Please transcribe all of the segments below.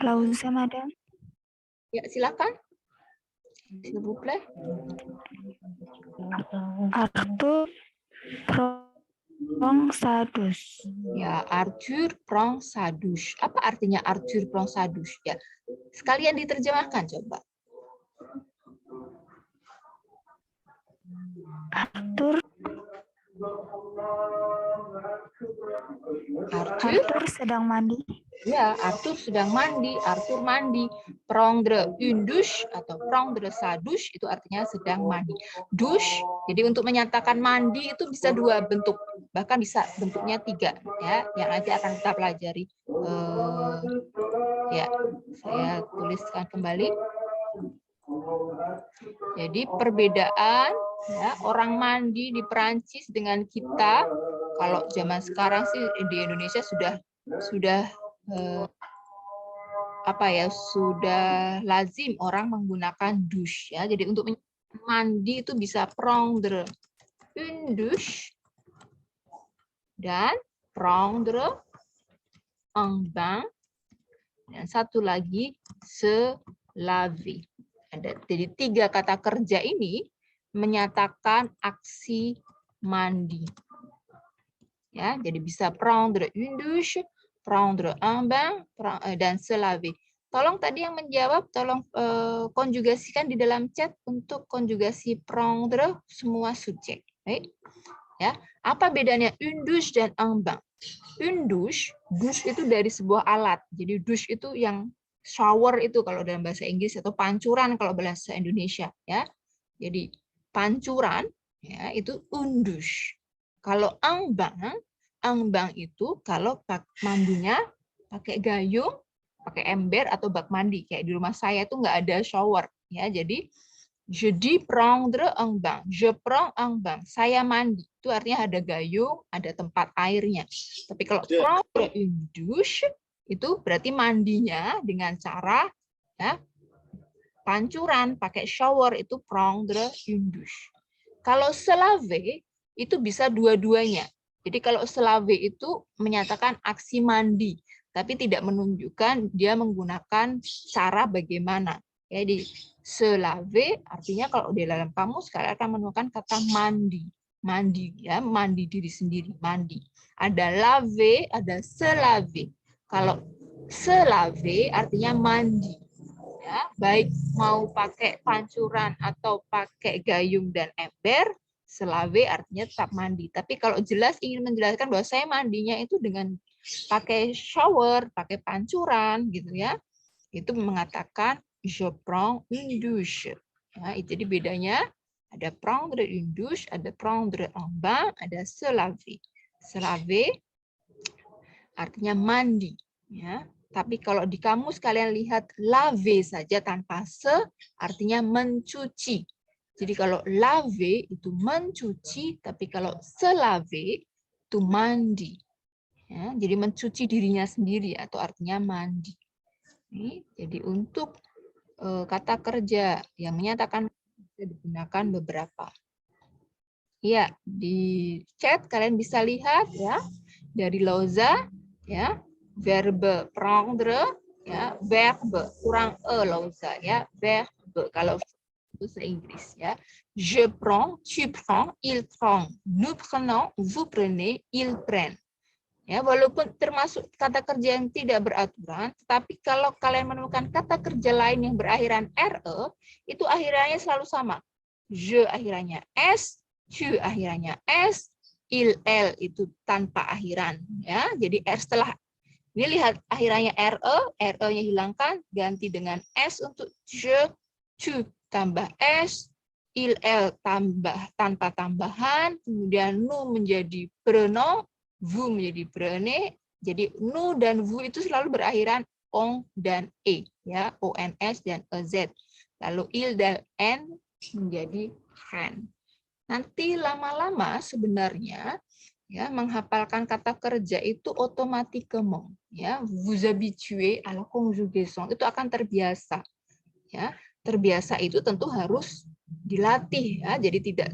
Lausa, madame. Ya, silakan. S'il vous plaît. Arthur prend sa douche. Ya, Arthur prend sa douche. Apa artinya Arthur prend sa douche? Ya, sekalian diterjemahkan coba. Arthur sedang mandi. Ya, Arthur sedang mandi. Arthur mandi. Prendre une douche atau prendre sa douche itu artinya sedang mandi. Douche, jadi untuk menyatakan mandi itu bisa dua bentuk, bahkan bisa bentuknya tiga, ya, yang nanti akan kita pelajari. Ya, saya tuliskan kembali. Jadi perbedaan ya, orang mandi di Perancis dengan kita, kalau zaman sekarang sih di Indonesia sudah sudah lazim orang menggunakan douche ya. Jadi untuk mandi itu bisa prendre une douche dan prendre un bain dan satu lagi se laver. Jadi tiga kata kerja ini menyatakan aksi mandi. Ya, jadi bisa prendre une douche, prendre un bain, dan se laver. Tolong tadi yang menjawab, tolong konjugasikan di dalam chat untuk konjugasi prendre semua subjek. Baik. Ya, apa bedanya une douche dan un bain? Une douche, douche itu dari sebuah alat. Jadi douche itu yang shower itu kalau dalam bahasa Inggris atau pancuran kalau bahasa Indonesia, ya. Jadi pancuran ya itu une douche. Kalau un bain itu kalau mandinya pakai gayung, pakai ember atau bak mandi. Kayak di rumah saya itu nggak ada shower, ya. Jadi je dis prendre un bain. Je prends un bain. Saya mandi. Itu artinya ada gayung, ada tempat airnya. Tapi kalau prendre une douche itu berarti mandinya dengan cara ya pancuran, pakai shower, itu prendre une douche. Kalau se laver itu bisa dua-duanya. Jadi kalau se laver itu menyatakan aksi mandi, tapi tidak menunjukkan dia menggunakan cara bagaimana. Jadi se laver artinya kalau di dalam kamus kalian akan menemukan kata mandi. Mandi ya, mandi diri sendiri, mandi. Ada laver, ada se laver. Kalau se laver artinya mandi. Ya, baik mau pakai pancuran atau pakai gayung dan ember, se laver artinya tetap mandi. Tapi kalau jelas ingin menjelaskan bahwa saya mandinya itu dengan pakai shower, pakai pancuran gitu ya. Itu mengatakan je prends une douche. Ya, itu jadi bedanya ada prendre une douche, ada prendre un bain, ada se laver. Se laver artinya mandi, ya. Tapi kalau di kamus kalian lihat laver saja tanpa se, artinya mencuci. Jadi kalau laver itu mencuci, tapi kalau se laver itu mandi. Ya, jadi mencuci dirinya sendiri atau artinya mandi. Jadi untuk kata kerja yang menyatakan bisa digunakan beberapa. Ya, di chat kalian bisa lihat ya dari Lausa ya. Verbe prendre ya, verbe kurang Lausa ya, verbe kalau bahasa Inggris ya. Je prends, tu prends, il prend, nous prenons, vous prenez, ils prennent. Ya, walaupun termasuk kata kerja yang tidak beraturan, tetapi kalau kalian menemukan kata kerja lain yang berakhiran RE, itu akhirannya selalu sama. Je akhirannya S, tu akhirannya S, il, L itu tanpa akhiran. Ya, jadi R setelah ini lihat akhirannya RE-nya hilangkan, ganti dengan S untuk je, tu tambah S, il, L tambah tanpa tambahan, kemudian nous menjadi prenom, vous menjadi prenez, jadi nous dan vous itu selalu berakhiran on dan e, ya, ons dan ez. Lalu il dan n menjadi hen. Nanti lama-lama sebenarnya ya menghafalkan kata kerja itu automatiquement, ya, vous habituez à la conjugaison, itu akan terbiasa. Ya, terbiasa itu tentu harus dilatih ya, jadi tidak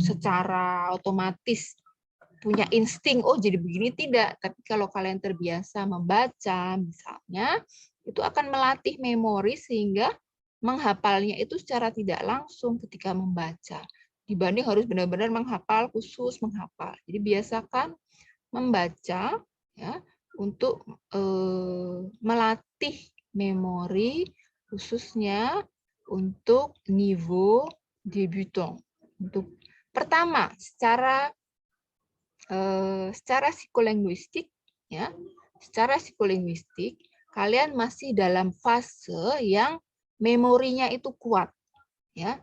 secara otomatis punya insting, oh jadi begini, tidak. Tapi kalau kalian terbiasa membaca misalnya, itu akan melatih memori sehingga menghafalnya itu secara tidak langsung ketika membaca. Dibanding harus benar-benar menghafal, khusus menghafal. Jadi biasakan membaca ya untuk melatih memori khususnya untuk niveau débutant. Untuk pertama secara psikolinguistik ya, secara psikolinguistik kalian masih dalam fase yang memorinya itu kuat ya.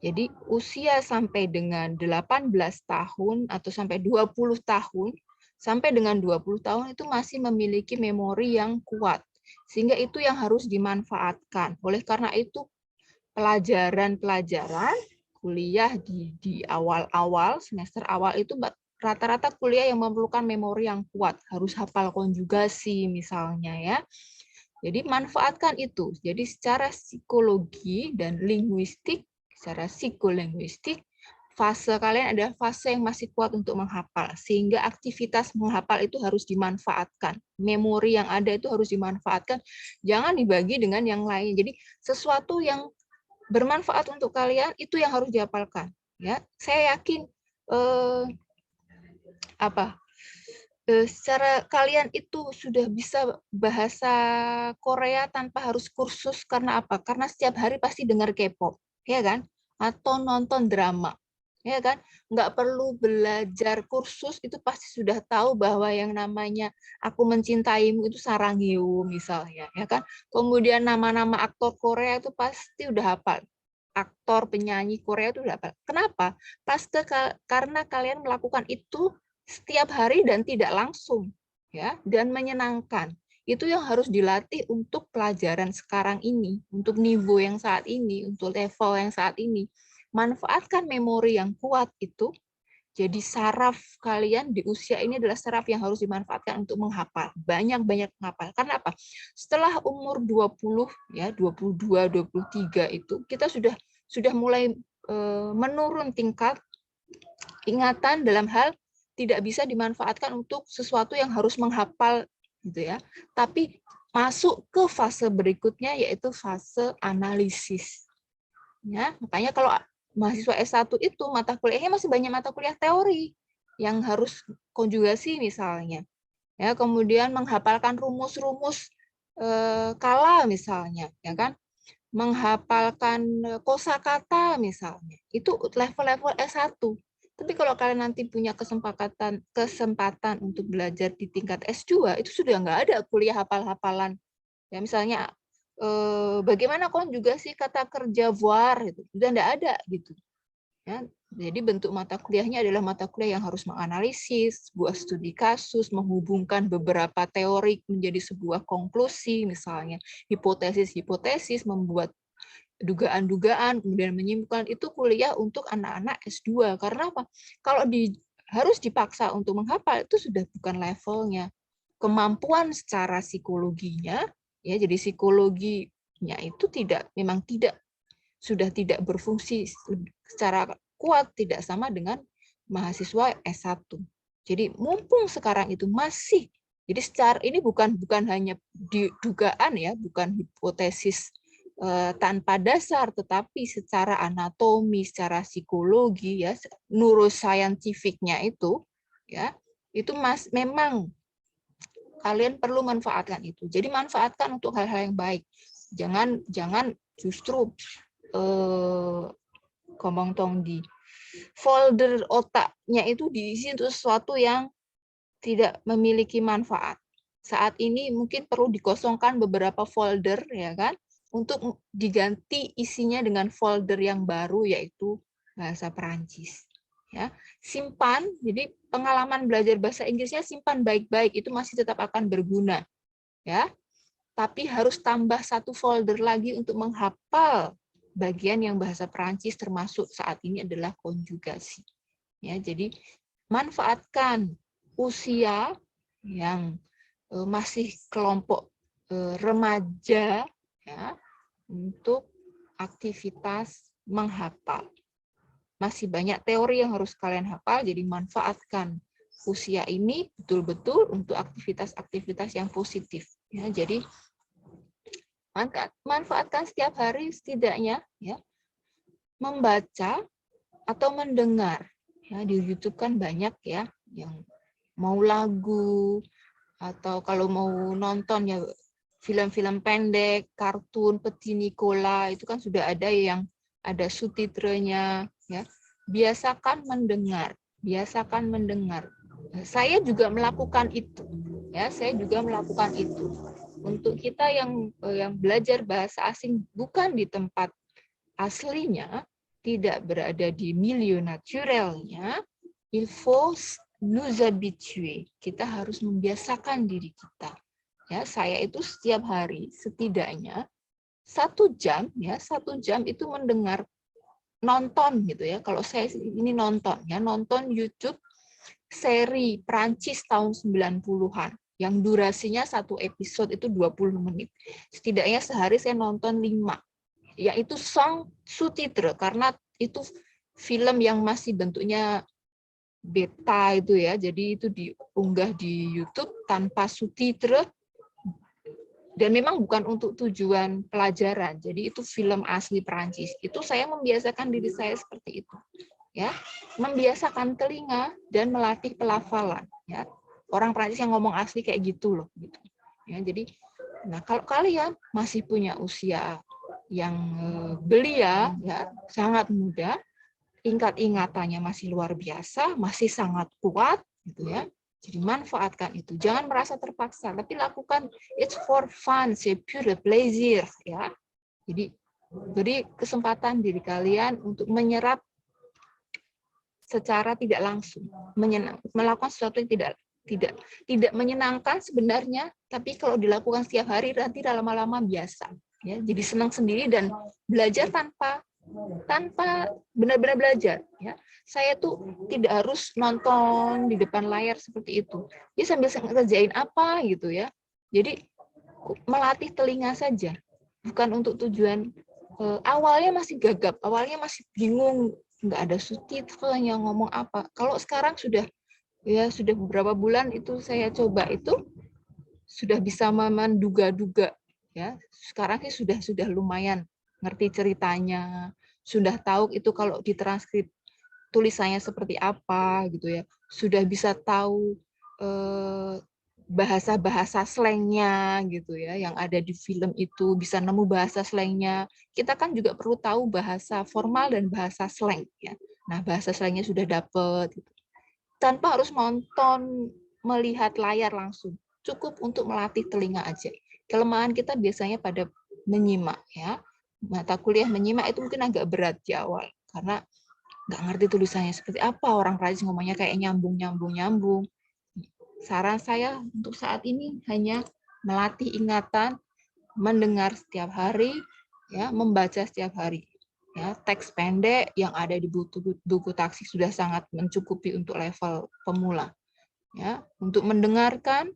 Jadi usia sampai dengan 18 tahun atau sampai 20 tahun sampai dengan 20 tahun itu masih memiliki memori yang kuat. Sehingga itu yang harus dimanfaatkan. Oleh karena itu pelajaran-pelajaran kuliah di awal-awal semester awal itu rata-rata kuliah yang memerlukan memori yang kuat, harus hafal konjugasi misalnya ya. Jadi manfaatkan itu. Jadi secara psikologi dan linguistik, secara psikolinguistik, fase kalian adalah fase yang masih kuat untuk menghafal. Sehingga aktivitas menghafal itu harus dimanfaatkan. Memori yang ada itu harus dimanfaatkan. Jangan dibagi dengan yang lain. Jadi sesuatu yang bermanfaat untuk kalian itu yang harus dihafalkan. Ya, saya yakin secara kalian itu sudah bisa bahasa Korea tanpa harus kursus. Karena apa? Karena setiap hari pasti dengar K-pop, ya kan? Atau nonton drama, ya kan? Nggak perlu belajar kursus, itu pasti sudah tahu bahwa yang namanya Aku Mencintaimu itu Saranghyo misalnya, ya kan? Kemudian nama-nama aktor Korea itu pasti udah hafal. Aktor, penyanyi Korea itu udah hafal. Kenapa? Pasti karena kalian melakukan itu setiap hari dan tidak langsung ya, dan menyenangkan. Itu yang harus dilatih untuk pelajaran sekarang ini, untuk niveau yang saat ini, untuk level yang saat ini. Manfaatkan memori yang kuat itu. Jadi saraf kalian di usia ini adalah saraf yang harus dimanfaatkan untuk menghafal. Banyak-banyak menghafal. Karena apa? Setelah umur 20 ya, 22, 23 itu kita sudah mulai menurun tingkat ingatan dalam hal tidak bisa dimanfaatkan untuk sesuatu yang harus menghafal gitu ya. Tapi masuk ke fase berikutnya yaitu fase analisis. Ya, makanya kalau mahasiswa S1 itu mata kuliahnya masih banyak mata kuliah teori yang harus konjugasi misalnya. Ya, kemudian menghafalkan rumus-rumus kala misalnya, ya kan? Menghafalkan kosakata misalnya. Itu level-level S1. Tapi kalau kalian nanti punya kesempatan untuk belajar di tingkat S2, itu sudah nggak ada kuliah hafal-hafalan. Ya, misalnya bagaimana konjugasi kata kerja voir, itu sudah nggak ada gitu. Ya, jadi bentuk mata kuliahnya adalah mata kuliah yang harus menganalisis, sebuah studi kasus, menghubungkan beberapa teori menjadi sebuah konklusi, misalnya hipotesis-hipotesis, membuat dugaan-dugaan, kemudian menyimpulkan. Itu kuliah untuk anak-anak S2. Karena apa? Kalau harus dipaksa untuk menghafal, itu sudah bukan levelnya. Kemampuan secara psikologinya, ya, jadi psikologinya itu memang sudah tidak berfungsi secara kuat, tidak sama dengan mahasiswa S1. Jadi mumpung sekarang itu masih, jadi secara ini bukan hanya dugaan ya, bukan hipotesis tanpa dasar, tetapi secara anatomi, secara psikologi ya, neuroscientificnya itu ya, itu memang kalian perlu manfaatkan itu. Jadi manfaatkan untuk hal-hal yang baik. Jangan justru ngomong tong di folder otaknya itu diisi untuk sesuatu yang tidak memiliki manfaat. Saat ini mungkin perlu dikosongkan beberapa folder ya kan, untuk diganti isinya dengan folder yang baru yaitu bahasa Perancis. Ya, simpan. Jadi pengalaman belajar bahasa Inggrisnya simpan baik-baik, itu masih tetap akan berguna. Ya, tapi harus tambah satu folder lagi untuk menghafal bagian yang bahasa Perancis, termasuk saat ini adalah konjugasi. Ya, jadi manfaatkan usia yang masih kelompok remaja ya, untuk aktivitas menghafal. Masih banyak teori yang harus kalian hafal, jadi manfaatkan usia ini betul-betul untuk aktivitas-aktivitas yang positif. Ya, jadi Manfaatkan setiap hari setidaknya ya membaca atau mendengar. Ya, di YouTube kan banyak ya yang mau lagu atau kalau mau nonton ya film-film pendek, kartun, Petit Nicola itu kan sudah ada yang ada subtitrenya ya. Biasakan mendengar, biasakan mendengar. Saya juga melakukan itu. Ya, saya juga melakukan itu. Untuk kita yang belajar bahasa asing bukan di tempat aslinya, tidak berada di milieu naturelnya, il faut nous habituer. Kita harus membiasakan diri kita. Ya, saya itu setiap hari setidaknya 1 jam ya, 1 jam itu mendengar nonton gitu ya. Kalau saya ini nonton ya, nonton YouTube seri Prancis tahun 90-an yang durasinya 1 episode itu 20 menit. Setidaknya sehari saya nonton 5. Yaitu sans sous-titre karena itu film yang masih bentuknya beta itu ya. Jadi itu diunggah di YouTube tanpa subtitre dan memang bukan untuk tujuan pelajaran. Jadi itu film asli Prancis. Itu saya membiasakan diri saya seperti itu. Ya, membiasakan telinga dan melatih pelafalan ya. Orang Prancis yang ngomong asli kayak gitu loh gitu. Ya, jadi nah kalau kalian masih punya usia yang belia ya, sangat muda, ingatannya masih luar biasa, masih sangat kuat gitu ya. Jadi manfaatkan itu. Jangan merasa terpaksa, tapi lakukan it's for fun, c'est pure plaisir ya. Jadi beri kesempatan diri kalian untuk menyerap secara tidak langsung, melakukan sesuatu yang tidak menyenangkan sebenarnya, tapi kalau dilakukan setiap hari nanti lama-lama biasa ya. Jadi senang sendiri dan belajar tanpa benar-benar belajar ya. Saya tuh tidak harus nonton di depan layar seperti itu. Dia sambil ngerjain apa gitu ya. Jadi melatih telinga saja, bukan untuk tujuan awalnya masih gagap, awalnya masih bingung, nggak ada subtitrenya ngomong apa. Kalau sekarang sudah beberapa bulan itu saya coba itu sudah bisa menduga-duga ya. Sekarang sih sudah lumayan ngerti ceritanya, sudah tahu itu kalau ditranskrip tulisannya seperti apa gitu ya. Sudah bisa tahu bahasa-bahasa slangnya gitu ya yang ada di film itu, bisa nemu bahasa slangnya. Kita kan juga perlu tahu bahasa formal dan bahasa slang ya. Nah, bahasa slangnya sudah dapat gitu. Tanpa harus nonton, melihat layar langsung. Cukup untuk melatih telinga aja. Kelemahan kita biasanya pada menyimak ya. Mata kuliah menyimak itu mungkin agak berat di awal karena nggak ngerti tulisannya seperti apa, orang Prancis ngomongnya kayak nyambung. Saran saya untuk saat ini hanya melatih ingatan, mendengar setiap hari, ya, membaca setiap hari. Ya, teks pendek yang ada di buku taksi sudah sangat mencukupi untuk level pemula. Ya, untuk mendengarkan,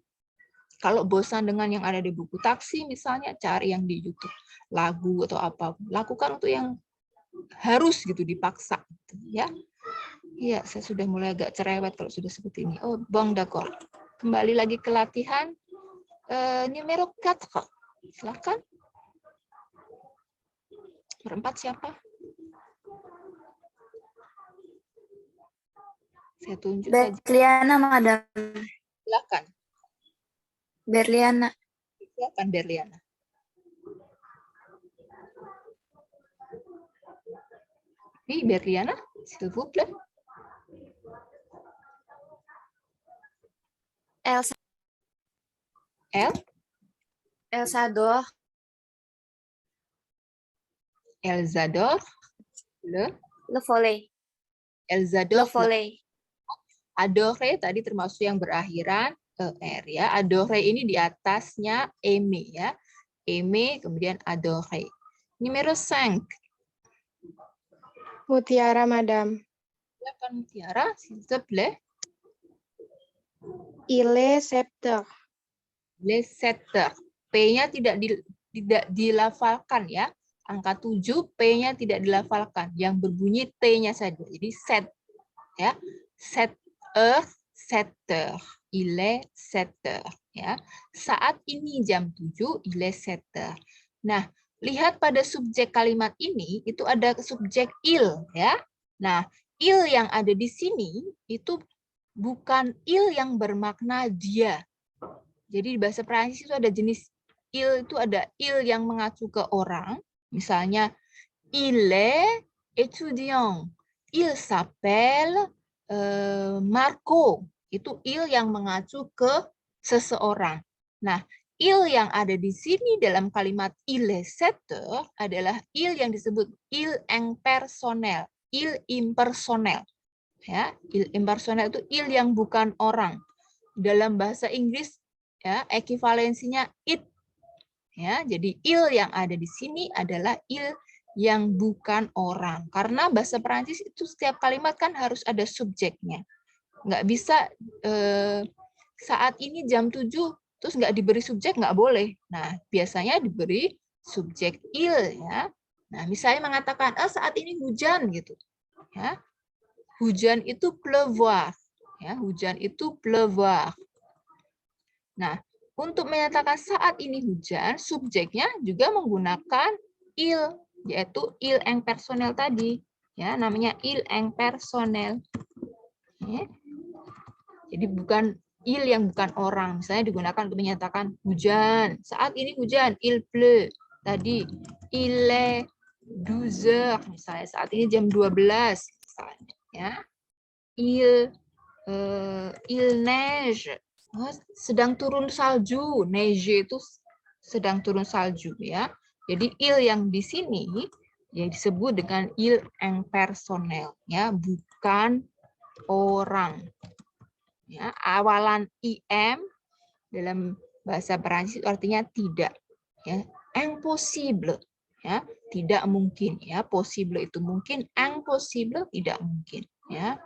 kalau bosan dengan yang ada di buku taksi, misalnya cari yang di YouTube, lagu atau apa, lakukan untuk yang harus gitu dipaksa, ya. Iya, saya sudah mulai agak cerewet kalau sudah seperti ini. Oh, bon d'accord. Kembali lagi ke latihan numero 4. Silakan. Nomor 4 siapa? Saya tunjuk saja. Berliana, Madam. Silakan. Berliana. Silakan, Berliana. Oui, Berliana, s'il vous plaît. Elsador. Elzador. Le volley. Elzador. Le volley. Adore tadi termasuk yang berakhiran er ya. Adore ini di atasnya eme ya. Eme kemudian adore. Numero 5. Mutiara, Madam. Silakan Mutiara, s'il te plaît. Il est 7 heures. Les 7 heures. P-nya tidak dilafalkan ya. Angka 7 P-nya tidak dilafalkan, yang berbunyi T-nya saja. Jadi set ya. 7 heures, 7 heures. Il est 7 heures ya. Saat ini jam 7, il est 7 heures. Nah, lihat pada subjek kalimat ini itu ada subjek il ya. Nah, il yang ada di sini itu bukan il yang bermakna dia. Jadi di bahasa Prancis itu ada jenis il, itu ada il yang mengacu ke orang. Misalnya il est étudiant. Il s'appelle Marco. Itu il yang mengacu ke seseorang. Nah, il yang ada di sini dalam kalimat il est secteur adalah il yang disebut il impersonel, il impersonel. Ya, il impersonel itu il yang bukan orang. Dalam bahasa Inggris ya, ekivalensinya it. Ya, jadi il yang ada di sini adalah il yang bukan orang. Karena bahasa Perancis itu setiap kalimat kan harus ada subjeknya. Nggak bisa saat ini jam 7 terus nggak diberi subjek, nggak boleh. Nah, biasanya diberi subjek il ya. Nah, misalnya mengatakan saat ini hujan gitu. Ya. Hujan itu pleuvoir. Ya, hujan itu pleuvoir. Nah, untuk menyatakan saat ini hujan, subjeknya juga menggunakan il, yaitu il impersonel tadi. Ya, namanya il impersonel. Ya. Jadi bukan il yang bukan orang. Misalnya digunakan untuk menyatakan hujan. Saat ini hujan, il pleut. Tadi, il est 12 heures. Misalnya saat ini jam 12. Misalnya. Ya. Il neige. Sedang turun salju. Neige itu sedang turun salju ya. Jadi il yang di sini yang disebut dengan il impersonel ya, bukan orang. Ya, awalan im dalam bahasa Perancis artinya tidak ya. Impossible ya, tidak mungkin ya. Possible itu mungkin, impossible tidak mungkin ya.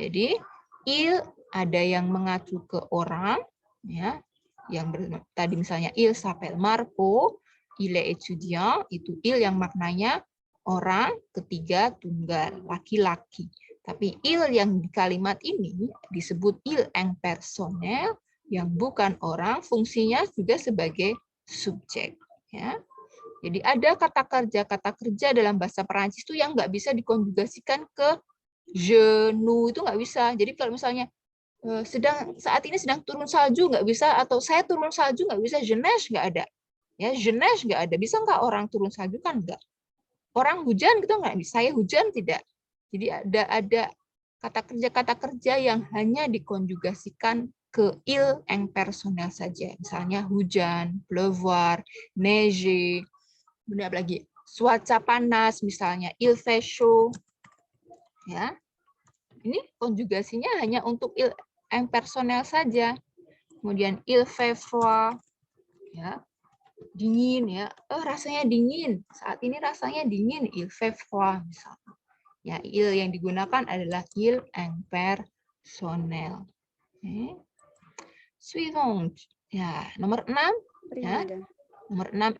Jadi il ada yang mengacu ke orang ya, yang tadi misalnya il s'appelle Marco, il est étudiant, itu il yang maknanya orang, ketiga tunggal, laki-laki. Tapi il yang di kalimat ini disebut il impersonel yang bukan orang, fungsinya juga sebagai subjek ya. Jadi ada kata kerja dalam bahasa Perancis itu yang nggak bisa dikonjugasikan ke je, nous itu nggak bisa. Jadi kalau misalnya saat ini sedang turun salju nggak bisa, atau saya turun salju nggak bisa, je neige nggak ada. Ya, je neige nggak ada. Bisa nggak orang turun salju? Kan nggak. Orang hujan gitu nggak bisa. Saya hujan tidak. Jadi ada kata kerja yang hanya dikonjugasikan ke il impersonel saja. Misalnya hujan, pleuvoir, neige, benar lagi cuaca panas, misalnya il fait chaud. Ya. Ini konjugasinya hanya untuk il impersonel saja. Kemudian il fait froid, ya, dingin ya. Rasanya dingin. Saat ini rasanya dingin. Il fait froid misalnya. Ya, il yang digunakan adalah il impersonel. Okay. Suivant. Ya, nomor 6. Ya. Nomor 6.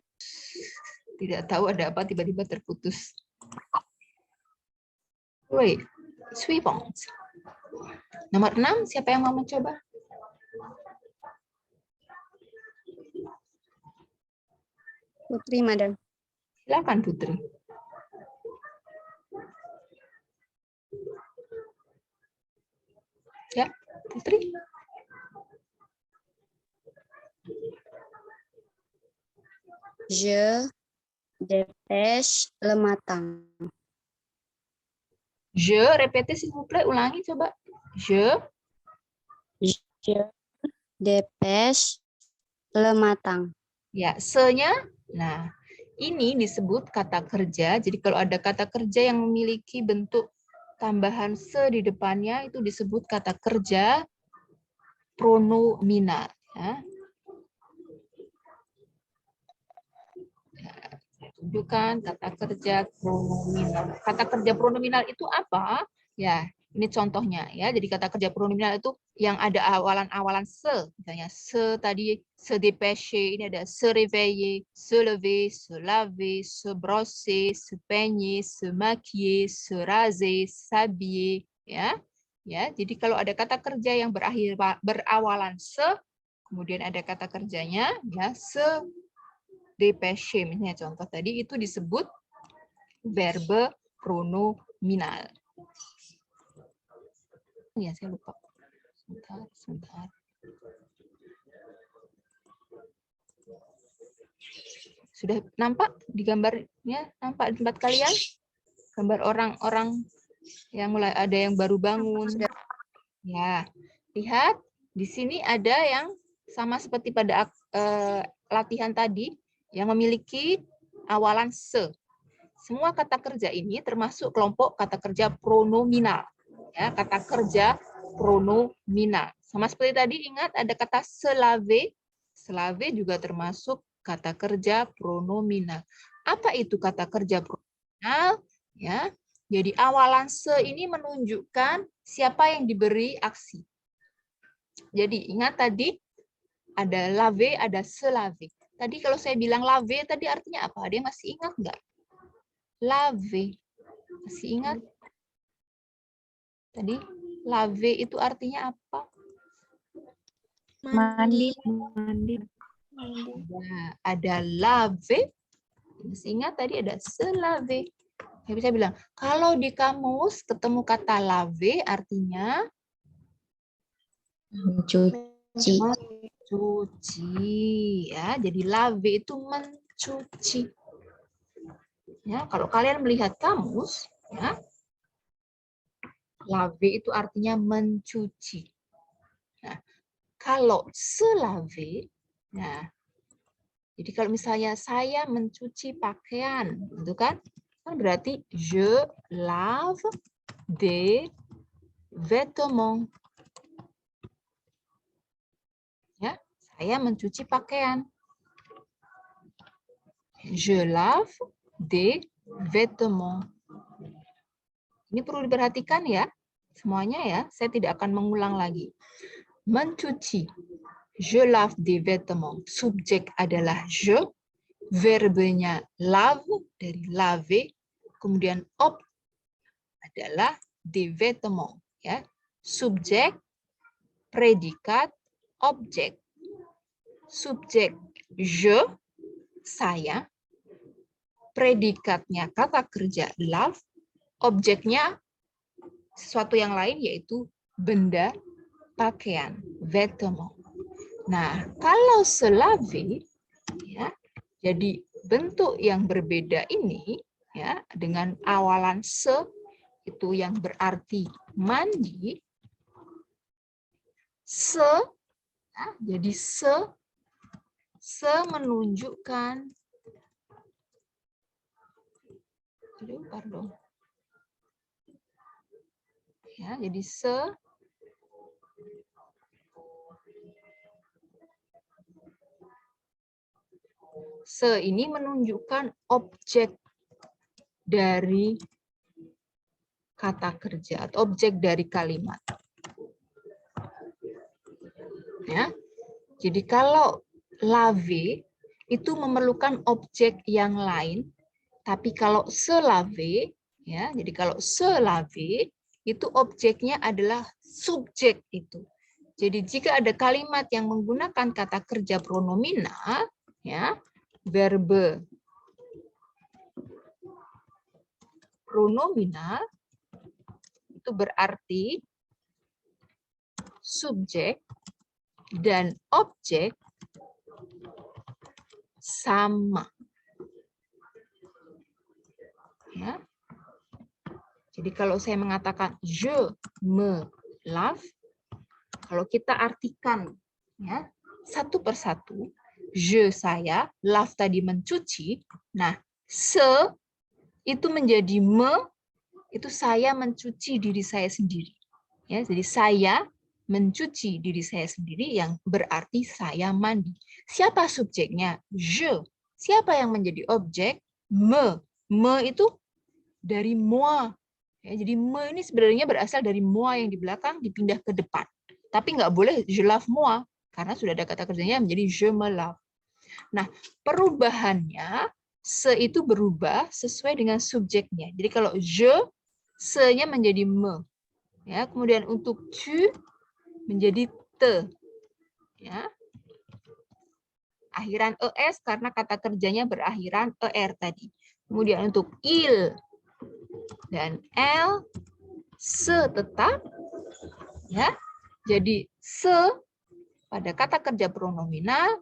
Tidak tahu ada apa tiba-tiba terputus. Wait. Suivant. Nomor 6, siapa yang mau mencoba? Putri, Madam. Silakan, Putri. Ya, Putri. Je dépêche le matin. Je, répétez s'il vous plaît, ulangi coba. Je dépêche le matin. Ya, se-nya. Nah, ini disebut kata kerja. Jadi kalau ada kata kerja yang memiliki bentuk tambahan se di depannya, itu disebut kata kerja pronominal. Ya. Tunjukkan kata kerja pronominal. Kata kerja pronominal itu apa? Ya, ini contohnya ya. Jadi kata kerja pronominal itu yang ada awalan-awalan se. Misalnya se tadi, se dépêcher, ini ada se réveiller, se lever, se laver, se brosser, se peigner, se maquiller, se raser, s'habiller, ya. Ya, jadi kalau ada kata kerja yang berawalan se, kemudian ada kata kerjanya ya se dépêcher, misalnya contoh tadi itu disebut verbe pronominal. Ya, saya lupa. Sebentar. Sudah nampak di gambarnya? Nampak di tempat kalian? Gambar orang-orang yang mulai ada yang baru bangun. Ya, lihat di sini ada yang sama seperti pada latihan tadi yang memiliki awalan se. Semua kata kerja ini termasuk kelompok kata kerja pronominal. Ya, kata kerja pronominal. Sama seperti tadi, ingat ada kata se laver. Se laver juga termasuk kata kerja pronominal. Apa itu kata kerja pronominal? Ya, jadi awalan se ini menunjukkan siapa yang diberi aksi. Jadi ingat tadi ada laver, ada se laver. Tadi kalau saya bilang laver tadi artinya apa? Ada yang masih ingat nggak? Laver. Masih ingat? Tadi laver itu artinya apa? Mandi. Ya, ada laver. Masih ingat tadi ada se laver. Saya bisa bilang, kalau di kamus ketemu kata laver artinya Mencuci. mencuci. Ya, jadi laver itu mencuci. Ya, kalau kalian melihat kamus, ya, laver itu artinya mencuci. Nah, kalau se laver, nah, jadi kalau misalnya saya mencuci pakaian, gitu kan berarti je lave des vêtements. Ya, saya mencuci pakaian. Je lave des vêtements. Ini perlu diperhatikan ya, semuanya ya. Saya tidak akan mengulang lagi. Mencuci. Je lave des vêtements. Subjek adalah je. Verbenya lave, dari laver. Kemudian ob adalah des vêtements. Ya. Subjek, predikat, objek. Subjek je, saya. Predikatnya kata kerja lave. Objeknya sesuatu yang lain yaitu benda, pakaian, vêtements. Nah, kalau se laver, ya, jadi bentuk yang berbeda ini ya dengan awalan se itu yang berarti mandi. Se, ya, jadi se menunjukkan, ya, jadi se ini menunjukkan objek dari kata kerja atau objek dari kalimat. Ya. Jadi kalau laver itu memerlukan objek yang lain, tapi kalau se laver, ya, jadi kalau se laver itu objeknya adalah subjek itu. Jadi jika ada kalimat yang menggunakan kata kerja pronominal, ya, verbe pronominal itu berarti subjek dan objek sama. Ya. Jadi kalau saya mengatakan je me lave, kalau kita artikan ya satu persatu, je saya, lave tadi mencuci, nah se itu menjadi me, itu saya mencuci diri saya sendiri. Ya, jadi saya mencuci diri saya sendiri yang berarti saya mandi. Siapa subjeknya? Je. Siapa yang menjadi objek? Me. Me itu dari moi. Ya, jadi me ini sebenarnya berasal dari moi yang di belakang dipindah ke depan. Tapi nggak boleh je lave moi karena sudah ada kata kerjanya menjadi je me lave. Nah, perubahannya se itu berubah sesuai dengan subjeknya. Jadi kalau je, se-nya menjadi me. Ya, kemudian untuk tu menjadi te. Ya. akhiran es karena kata kerjanya berakhiran er tadi. Kemudian untuk il dan el, se tetap, ya. Jadi se pada kata kerja pronominal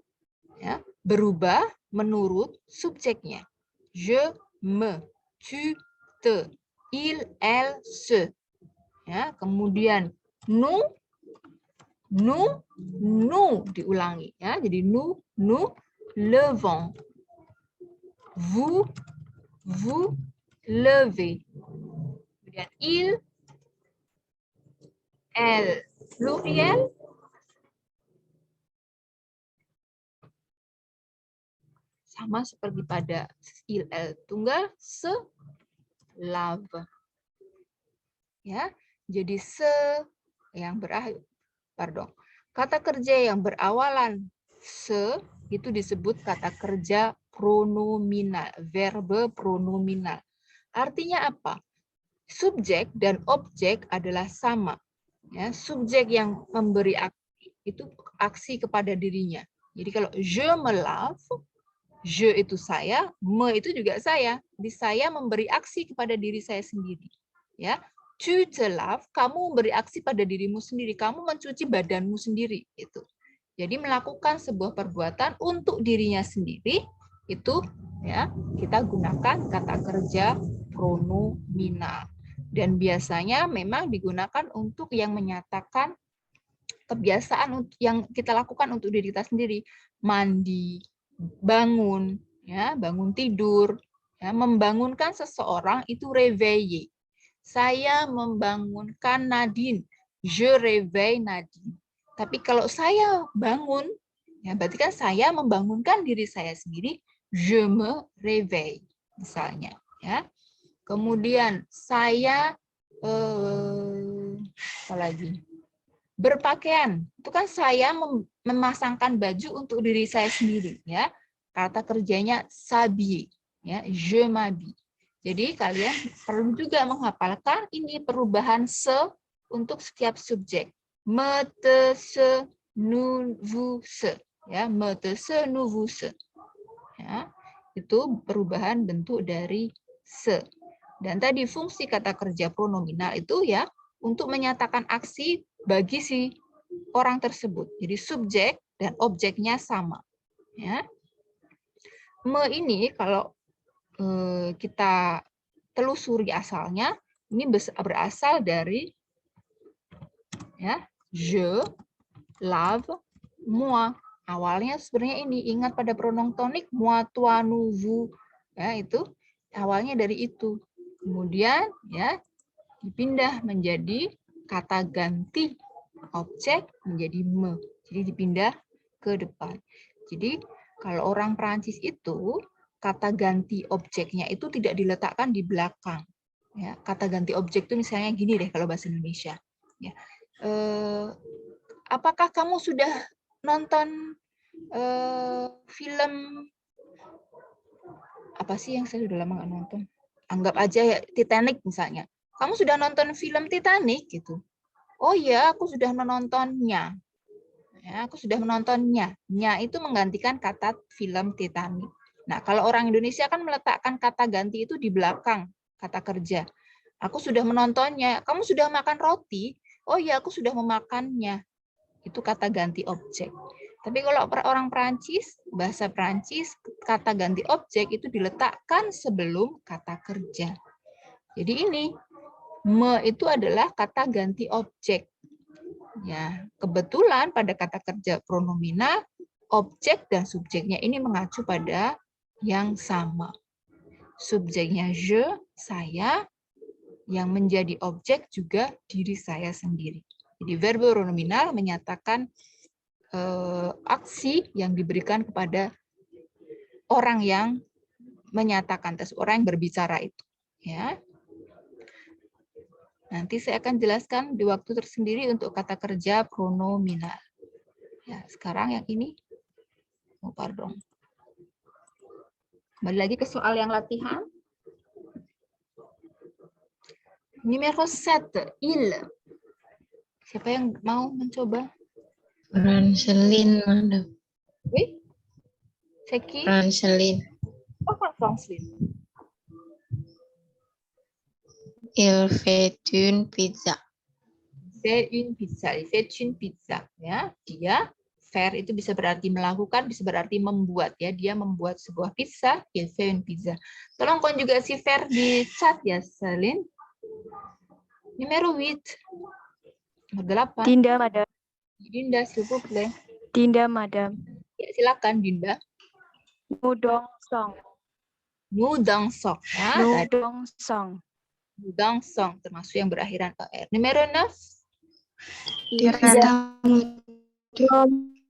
ya, berubah menurut subjeknya. Je, me, tu, te, il, elle, se. Ya, kemudian nous, diulangi ya. Jadi nous levons. Vous levez. Kemudian il, elle, pluriel. Sama seperti pada il, elle tunggal, se, lave. Ya, jadi yang kata kerja yang berawalan se itu disebut kata kerja pronominal, verbe pronominal. Artinya apa? Subjek dan objek adalah sama. Ya, subjek yang memberi aksi itu aksi kepada dirinya. Jadi kalau je me lave, je itu saya, me itu juga saya. Jadi saya memberi aksi kepada diri saya sendiri. Ya, tu te laves, kamu memberi aksi pada dirimu sendiri. Kamu mencuci badanmu sendiri. Itu. Jadi melakukan sebuah perbuatan untuk dirinya sendiri itu ya kita gunakan kata kerja pronominal. Dan biasanya memang digunakan untuk yang menyatakan kebiasaan yang kita lakukan untuk diri kita sendiri. Mandi, bangun, ya, bangun tidur, ya, membangunkan seseorang itu réveiller. Saya membangunkan Nadine, je réveille Nadine. Tapi kalau saya bangun, ya berarti kan saya membangunkan diri saya sendiri, je me réveille, misalnya. Ya. Kemudian saya apa lagi? Berpakaian, itu kan saya memasangkan baju untuk diri saya sendiri, ya. Kata kerjanya s'habiller, ya, je m'habille. Jadi kalian perlu juga menghafalkan ini perubahan se untuk setiap subjek. Me, te, se, nous, vous, se, ya, me, te, se, nous, vous, se. Ya, itu perubahan bentuk dari se. Dan tadi fungsi kata kerja pronominal itu ya untuk menyatakan aksi bagi si orang tersebut. Jadi subjek dan objeknya sama. Ya. Me ini kalau kita telusuri asalnya, ini berasal dari ya, je, lave, moi. Awalnya sebenarnya ini, ingat pada pronom tonik, moi, toi, nous, vous. Ya, itu awalnya dari itu. Kemudian ya dipindah menjadi kata ganti objek menjadi me. Jadi dipindah ke depan. Jadi kalau orang Perancis itu kata ganti objeknya itu tidak diletakkan di belakang. Ya, kata ganti objek itu misalnya gini deh kalau bahasa Indonesia. Ya. Apakah kamu sudah nonton film apa sih yang saya sudah lama nggak nonton? Anggap aja ya Titanic misalnya. Kamu sudah nonton film Titanic gitu? Oh iya, aku sudah menontonnya. Ya, aku sudah menontonnya. Nya itu menggantikan kata film Titanic. Nah, kalau orang Indonesia kan meletakkan kata ganti itu di belakang kata kerja. Aku sudah menontonnya. Kamu sudah makan roti? Oh iya, aku sudah memakannya. Itu kata ganti objek. Tapi kalau orang Perancis, bahasa Perancis, kata ganti objek itu diletakkan sebelum kata kerja. Jadi ini, me itu adalah kata ganti objek. Ya, kebetulan pada kata kerja pronominal, objek dan subjeknya ini mengacu pada yang sama. Subjeknya je, saya, yang menjadi objek juga diri saya sendiri. Jadi verbe pronominal menyatakan aksi yang diberikan kepada orang yang menyatakan, orang yang berbicara itu. Ya. Nanti saya akan jelaskan di waktu tersendiri untuk kata kerja pronominal. Ya, sekarang yang ini, oh pardon. Kembali lagi ke soal yang latihan. Numero 7, il. Siapa yang mau mencoba? Ranselin, Madam. Oui? C'est qui? Franceline. Apa Franceline? Il fait une pizza. Fait une pizza. Il fait une pizza. Ya, dia faire itu bisa berarti melakukan, bisa berarti membuat ya. Dia membuat sebuah pizza. Il fait une pizza. Tolong konjugasi faire di chat ya, Celine. Numero 8. Nomor 8. Dinda, madame. Dinda, s'il vous plaît. Dinda, madame. Ya, silakan Dinda. Nous dansons. Nous dansons. Ya, Nous tadi dansons. nous dansons termasuk yang berakhiran er. Numero 9. Tirta,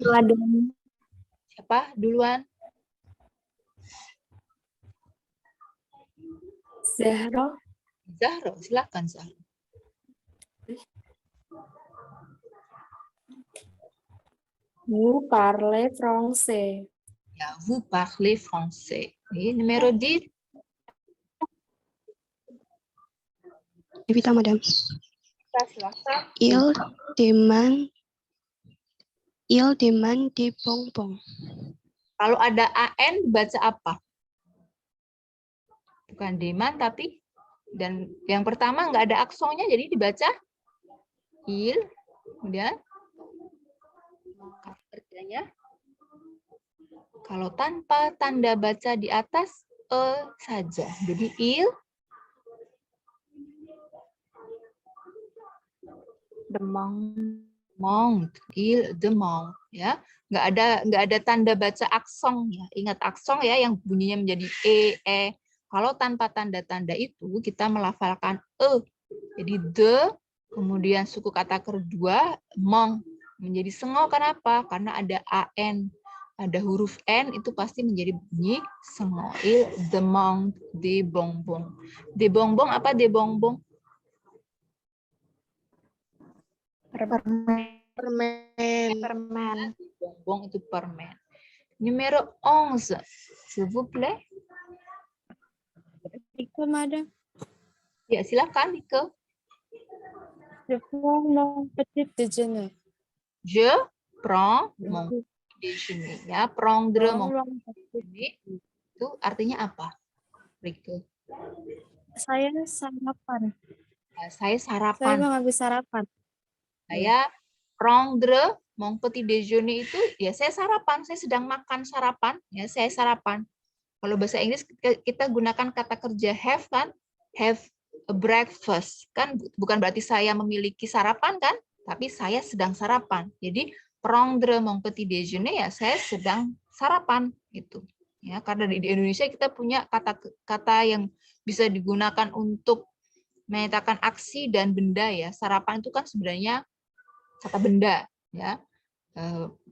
madam. Siapa duluan? Zahra. Zahra, silakan Zahra. Vous parlez français. Ya, vous parlez français. Et numéro 10. Evita, madam. Silakan. Il demande des bonbons. Kalau ada AN dibaca apa? Bukan demand tapi dan yang pertama nggak ada aksonnya jadi dibaca il, kemudian kata kerjanya kalau tanpa tanda baca di atas saja. Jadi il demande, il demande ya. Nggak ada tanda baca aksong ya. Ingat aksong ya yang bunyinya menjadi e. Kalau tanpa tanda-tanda itu kita melafalkan e. Jadi de, kemudian suku kata kedua mong menjadi sengau. Kenapa? Karena ada an, ada huruf n itu pasti menjadi bunyi sengau. Il demande des bonbons. Des bonbons apa des bonbons? Permen. Bonbon itu permen. Numero 11, s'il vous plaît. Iko, madam. Ya, silakan Nike. Je prends mon petit déjeuner. Je prends mon déjeuner. Ya, prendre mon déjeuner itu artinya apa? Rike. Saya sarapan. Ya, saya Saya sarapan. mengambil sarapan. Saya prendre mon petit déjeuner itu ya saya sarapan, saya sedang makan sarapan, ya saya sarapan. Kalau bahasa Inggris kita gunakan kata kerja have kan, have a breakfast kan bukan berarti saya memiliki sarapan kan, tapi saya sedang sarapan. Jadi prendre mon petit déjeuner ya saya sedang sarapan gitu. Ya karena di Indonesia kita punya kata-kata yang bisa digunakan untuk menyatakan aksi dan benda ya. Sarapan itu kan sebenarnya kata benda ya.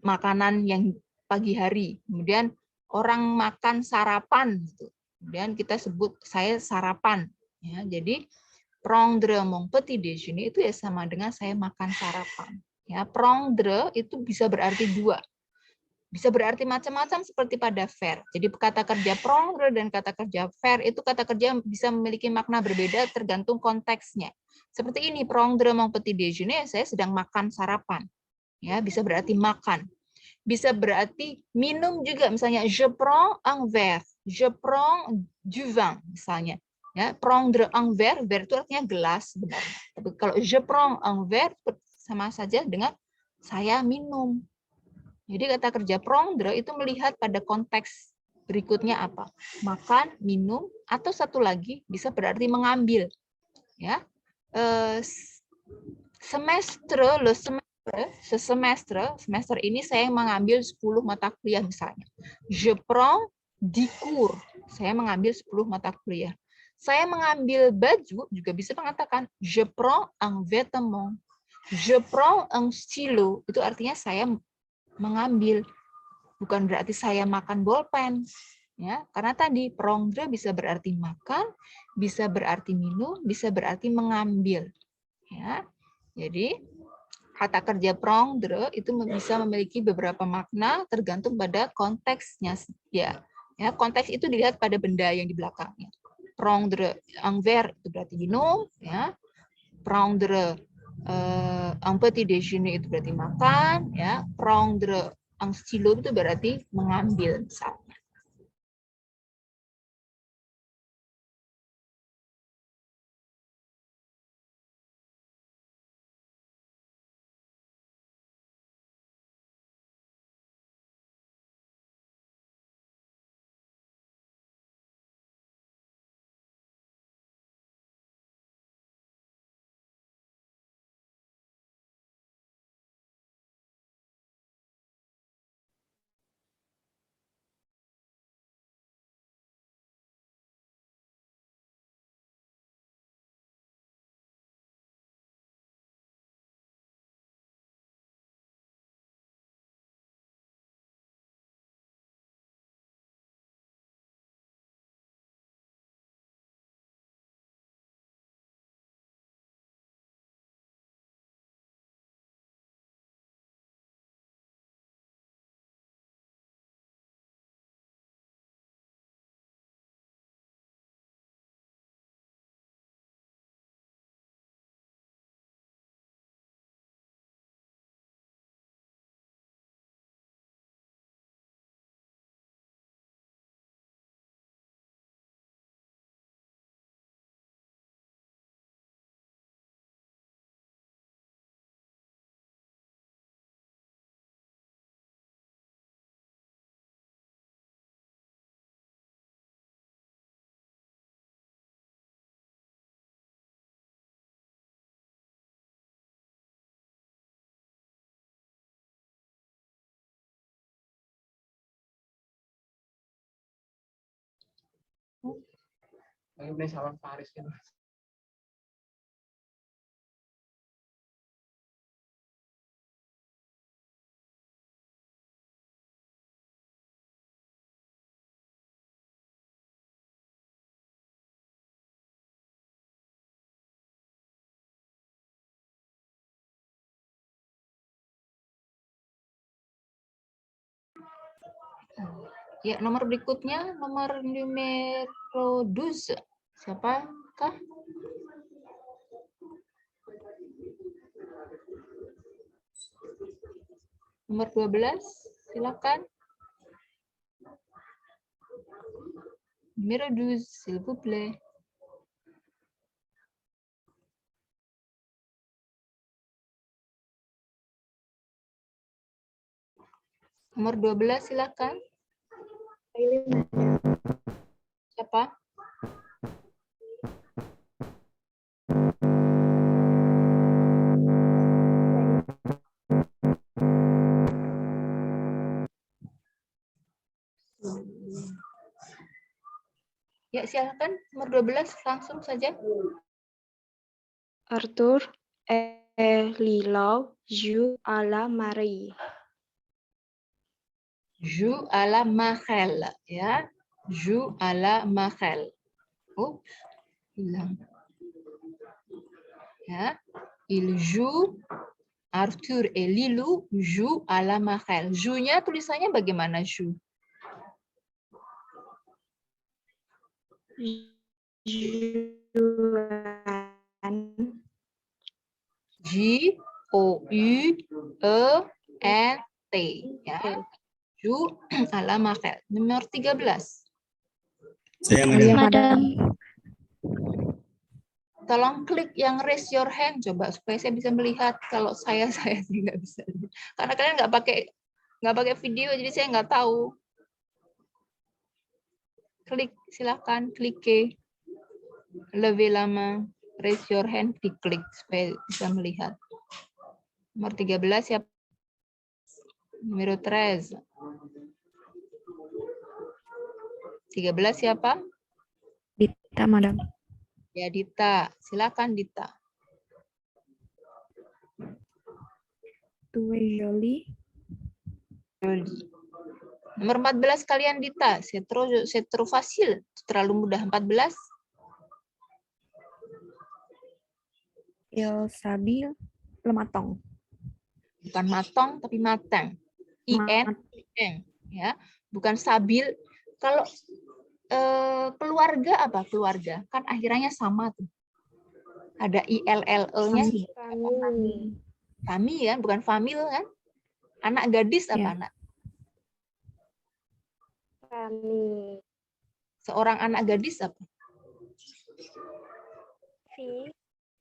Makanan yang pagi hari. Kemudian orang makan sarapan gitu. Kemudian kita sebut saya sarapan ya. Jadi prendre mon petit déjeuner itu ya sama dengan saya makan sarapan. Ya, prendre itu bisa berarti dua. Bisa berarti macam-macam seperti pada faire. Jadi kata kerja prendre dan kata kerja faire itu kata kerja bisa memiliki makna berbeda tergantung konteksnya. Seperti ini prendre mon petit déjeuner saya sedang makan sarapan. Ya, bisa berarti makan. Bisa berarti minum juga, misalnya je prends un verre, je prends du vin misalnya. Ya, prendre un verre, verre itu artinya gelas sebenarnya. Tapi kalau je prends un verre sama saja dengan saya minum. Jadi kata kerja prendre itu melihat pada konteks berikutnya apa? Makan, minum, atau satu lagi bisa berarti mengambil. Ya, semester ini saya mengambil 10 mata kuliah misalnya. Je prends 10 cours. Saya mengambil 10 mata kuliah. Saya mengambil baju juga bisa mengatakan je prends un vêtement. Je prends un stylo. Itu artinya saya mengambil. Bukan berarti saya makan bolpen. Ya, karena tadi prendre bisa berarti makan, bisa berarti minum, bisa berarti mengambil. Ya. Jadi kata kerja prendre itu bisa memiliki beberapa makna tergantung pada konteksnya ya. Ya, konteks itu dilihat pada benda yang di belakangnya. Prendre un verre itu berarti minum ya. Prendre un petit déjeuner itu berarti makan ya. Prendre un stylo itu berarti mengambil misalnya. Ya, nomor berikutnya, nomor numero 12. Siapakah? Nomor 12, silakan. Numero 12, s'il vous plaît. Nomor 12, silakan. Siapa? Ya, silakan. Nomor 12, langsung saja. Arthur et Lilo jouent à la Marie. Joue à la marelle, ya. Joue à la marelle. Oh, hilang. Ya, il joue. Arthur et Lilo jouent à la marelle. Joue-nya tulisannya bagaimana joue? J-O-U-E-N-T. Ya. Joue à la marelle. Nomor 13. Iya, Madam. Tolong klik yang raise your hand coba supaya saya bisa melihat. Kalau saya sih nggak bisa. Karena kalian nggak pakai video jadi saya nggak tahu. Klik, silakan klik levez la main, raise your hand, diklik supaya bisa melihat. Nomor 13 siapa? Numero 13. 13 siapa? Dita, Madam. Ya, Dita. Silakan Dita. Tu es jolie. Joli. Nomor 14 kalian Dita. C'est trop facile. Terlalu mudah 14. Il s'habille le matin. Bukan matong tapi matang. IN ya. Bukan sabil. Kalau keluarga apa? Keluarga. Kan akhirnya sama tuh. Ada ILLE-nya. Kami ya, bukan famil kan? Anak gadis apa Ya. anak? Kami. Seorang anak gadis apa?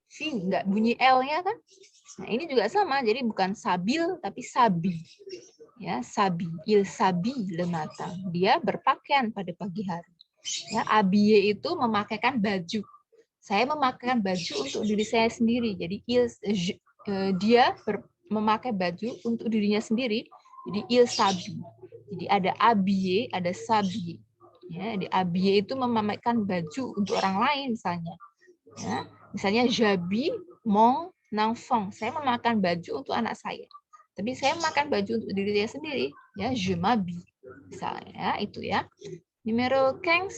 Si, enggak bunyi L-nya kan? Nah, ini juga sama, jadi bukan sabil tapi sabi. Ya, sabi, il sabi le matin. Dia berpakaian pada pagi hari. Ya, habiller itu memakaikan baju. Saya memakaikan baju untuk diri saya sendiri. Jadi dia memakai baju untuk dirinya sendiri. Jadi il sabi. Jadi ada habiller, ada sabi. Ya, di habiller itu memamerkan baju untuk orang lain misalnya. Ya, misalnya j'habille mon enfant. Saya memakan baju untuk anak saya. Tapi saya memakan baju untuk diri saya sendiri. Ya, je m'habille. Misalnya, ya, itu ya. Numero 15.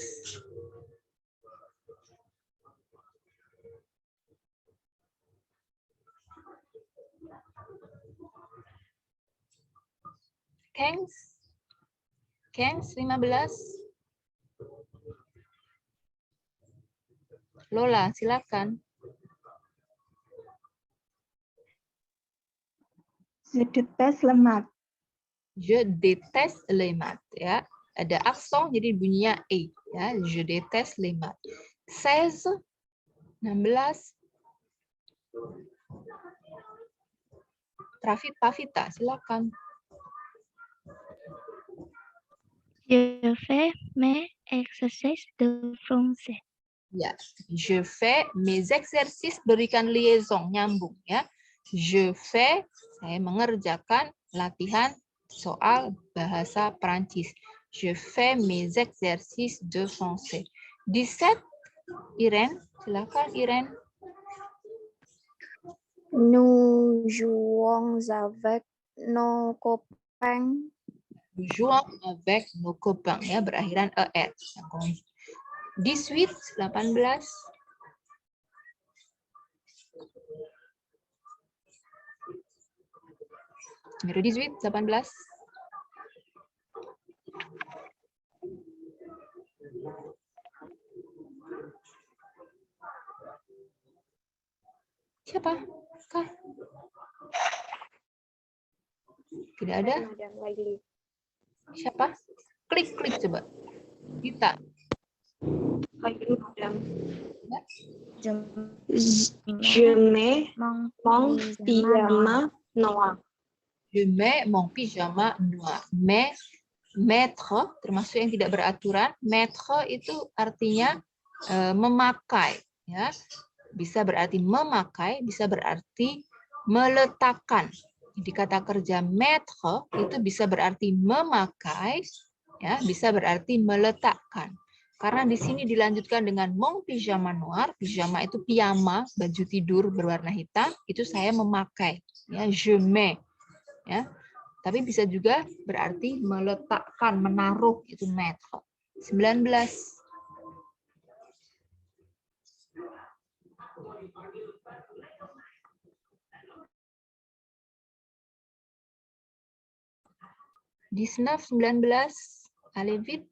Kengs 15. Lola, silakan. Je déteste le maths. Je déteste les maths ya. Ada aksen jadi bunyinya e ya. Je déteste les maths. 16 16 Pavita, silakan. Je fais mes exercices de français. Ya, je fais mes exercices, berikan liaison, nyambung ya. Je fais, saya mengerjakan latihan soal bahasa Perancis. Je fais mes exercices de français. 17, Iren, silakan Iren. Nous jouons avec nos copains. Jouons avec nos copains, ya, berakhiran er. 18, 18. Numéro 18, 18. Siapa? Kah? Tidak ada? Madam Laili. Siapa? Klik coba. Kita. Laili, Madam. Je Je mets mon mon pyjama pyjama noir. Je mets mon pyjama noir. Mettre, termasuk yang tidak beraturan. Mettre itu artinya memakai. Ya. Bisa berarti memakai, bisa berarti meletakkan. Di kata kerja mettre itu bisa berarti memakai, ya, bisa berarti meletakkan. Karena di sini dilanjutkan dengan mon pyjama noir, pyjama itu piyama, baju tidur berwarna hitam, itu saya memakai, ya, je mets, ya. Tapi bisa juga berarti meletakkan, menaruh, itu mettre. 19. Di 19. Allez vite.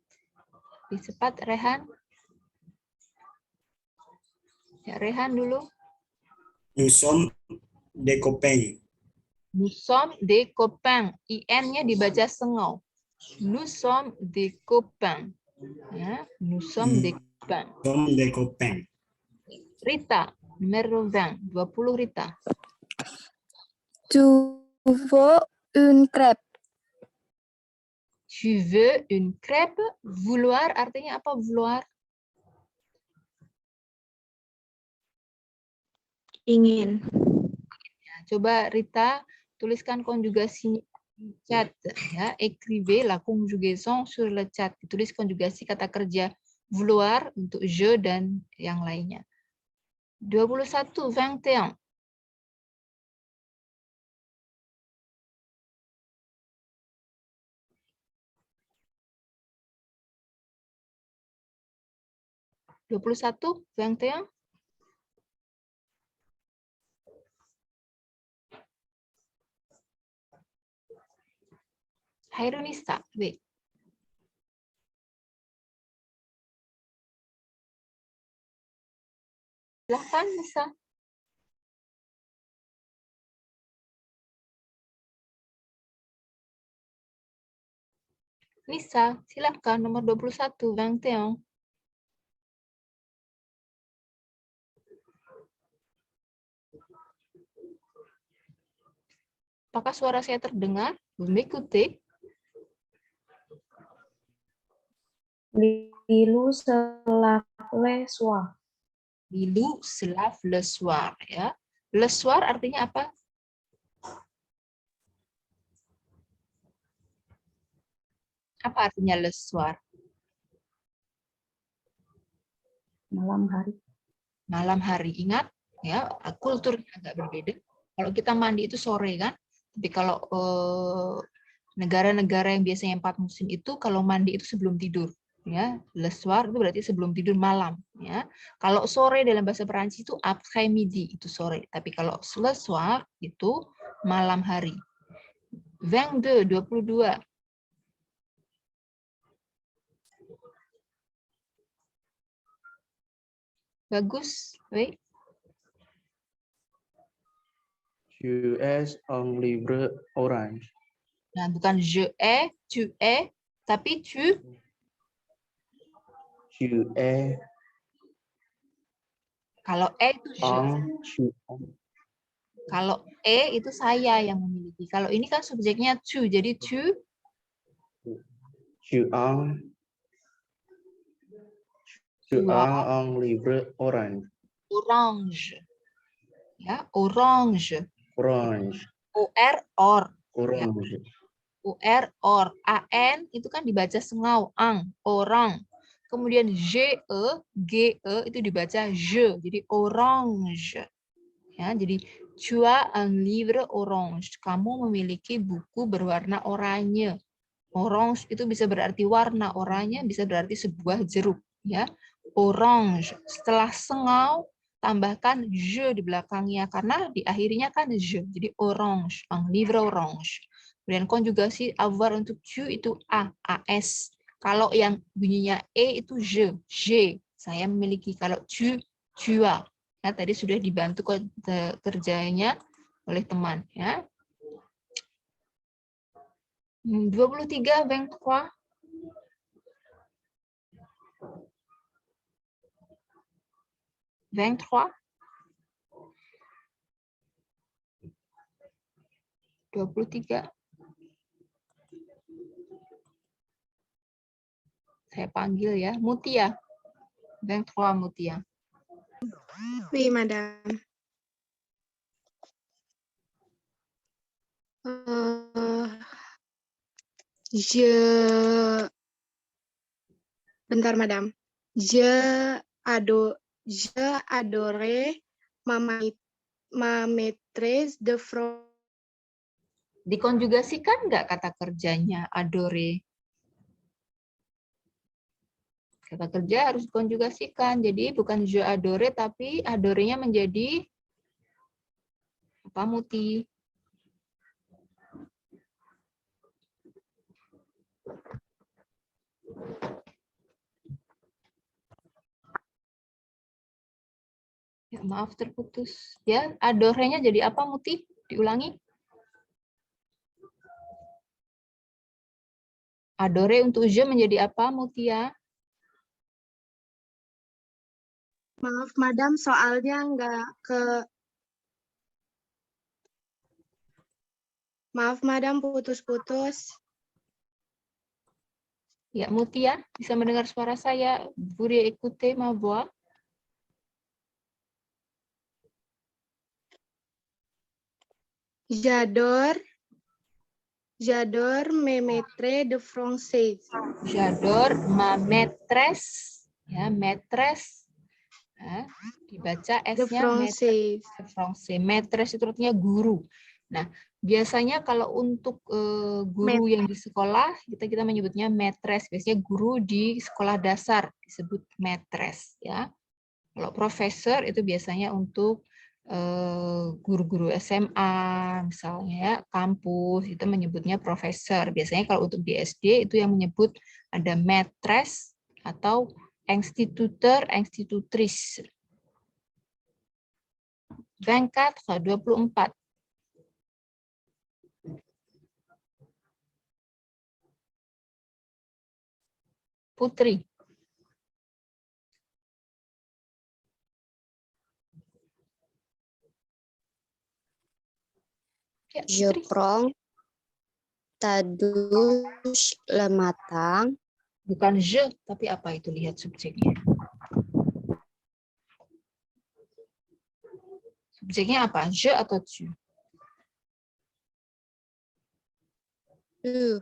Lebih cepat, Rehan. Ya, Rehan dulu. Nous sommes des copains. Nous sommes des copains. IN-nya dibaca sengau. Nous sommes des copains. Ya, nous sommes des copains. Nous sommes des copains. Rita, numéro 20. 20, Rita. Tu veux une crêpe? Tu veux une crêpe? Vouloir artinya apa vouloir? Ingin. Coba Rita tuliskan konjugasinya di chat, ya. Écrivez la conjugaison sur le chat. Ditulis konjugasi kata kerja vouloir untuk je dan yang lainnya. 21, 21. Hairunisa, wait. Silahkan, Nisa. Nisa, silahkan nomor 21, 21. Apakah suara saya terdengar? Vous m'écoutez? Lilu selaf le soir. Lilu selaf le soir, ya. Le soir artinya apa? Apa artinya le soir? Malam hari. Malam hari. Ingat, ya, kulturnya agak berbeda. Kalau kita mandi itu sore, kan? Tapi kalau negara-negara yang biasanya 4 musim itu, kalau mandi itu sebelum tidur. Ya, le soir itu berarti sebelum tidur malam, ya. Kalau sore dalam bahasa Perancis itu après-midi, itu sore. Tapi kalau le soir itu malam hari. 22, 22. Bagus, wait. Je es un livre orange. Nah, bukan je es, tu es, tapi tu. Je es Kalau itu je. Kalau itu saya yang memiliki. Kalau ini kan subjeknya tu, jadi tu. Je un livre orange. Orange. Ya, orange. Orange. O-R, or. Orange. U-R, or. A-N itu kan dibaca sengau, ang, orang. Kemudian GE itu dibaca je, jadi orange. Ya, jadi tu as un livre orange. Kamu memiliki buku berwarna oranye. Orange itu bisa berarti warna, oranye bisa berarti sebuah jeruk. Ya, orange. Setelah sengau, tambahkan je di belakangnya karena di akhirnya kan je. Jadi orange, un livre orange. Kemudian konjugasi avoir untuk tu itu as. Kalau yang bunyinya itu je. Saya memiliki. Kalau tu as. Ya, tadi sudah dibantu kerjanya oleh teman. Ya. 23, 23. Vingt-trois. 23. Saya panggil ya, Mutia. 23 Mutia. Oui, madame. Bentar, madame. Je adorais ma maîtresse de français. Dikonjugasikan nggak kata kerjanya adore? Kata kerja harus dikonjugasikan. Jadi bukan je adore, tapi adorenya menjadi apa, Muti? Ya, maaf terputus. Ya, adorenya jadi apa, Muti? Diulangi. Adore untuk je menjadi apa, Mutia? Maaf, madam, soalnya nggak ke... Maaf, madam, putus-putus. Ya, Mutia, bisa mendengar suara saya? Pourriez écouter ma voix? J'adore mes maîtres de français. J'adore ma maîtresse. Ya, maîtresse. Ya, dibaca De S-nya français. maîtresse. Maîtresse itu artinya guru. Nah, biasanya kalau untuk guru yang di sekolah, kita menyebutnya maîtresse. Biasanya guru di sekolah dasar disebut maîtresse. Ya. Kalau profesor itu biasanya untuk guru-guru SMA, misalnya ya, kampus, itu menyebutnya profesor. Biasanya kalau untuk di SD itu yang menyebut ada maîtresse atau instituteur, institutrice. 24, 24. Putri. Ya, Je Putri. prends ta douche le matin. Bukan je, tapi apa itu? Lihat subjeknya. Subjeknya apa? Je atau tu? Tu.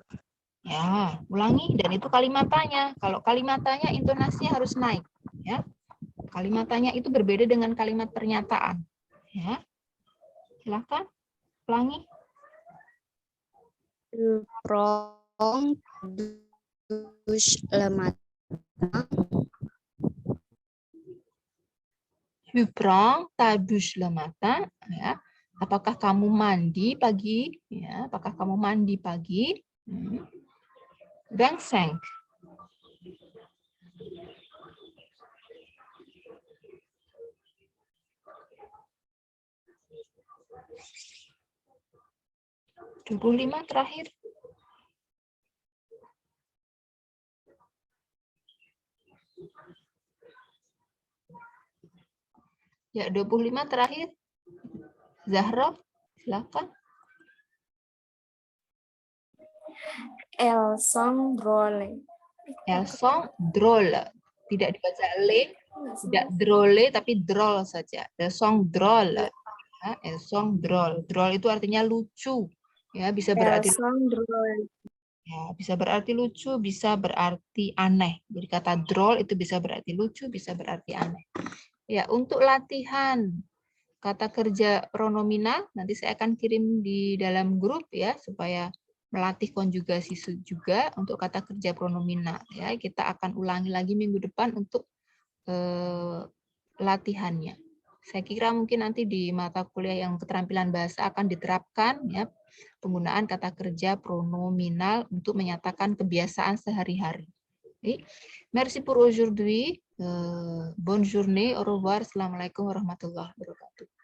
Ya, ulangi. Dan itu kalimat tanya. Kalau kalimat tanya, intonasinya harus naik. Ya, kalimat tanya itu berbeda dengan kalimat pernyataan. Ya, silakan ulangi. Je prends douche le matin. Tu prends ta douche le matin. Ya. Apakah kamu mandi pagi? Ya, apakah kamu mandi pagi? 25. (25) terakhir. Ya, 25 terakhir. Zahra, silakan. Elles sont drôles. Elles sont drôles. Tidak dibaca le, tidak drôle, tapi drôle saja. Elles sont drôles. Ya, elles sont drôles. Drôle itu artinya lucu. Ya, bisa berarti Elles sont drôles. Ya, bisa berarti lucu, bisa berarti aneh. Jadi kata droll itu bisa berarti lucu, bisa berarti aneh. Ya, untuk latihan kata kerja pronominal nanti saya akan kirim di dalam grup ya supaya melatih konjugasi juga untuk kata kerja pronominal ya. Kita akan ulangi lagi minggu depan untuk latihannya. Saya kira mungkin nanti di mata kuliah yang keterampilan bahasa akan diterapkan ya penggunaan kata kerja pronominal untuk menyatakan kebiasaan sehari-hari. Merci pour aujourd'hui. Bonne journée. Au revoir. Assalamualaikum warahmatullahi wabarakatuh.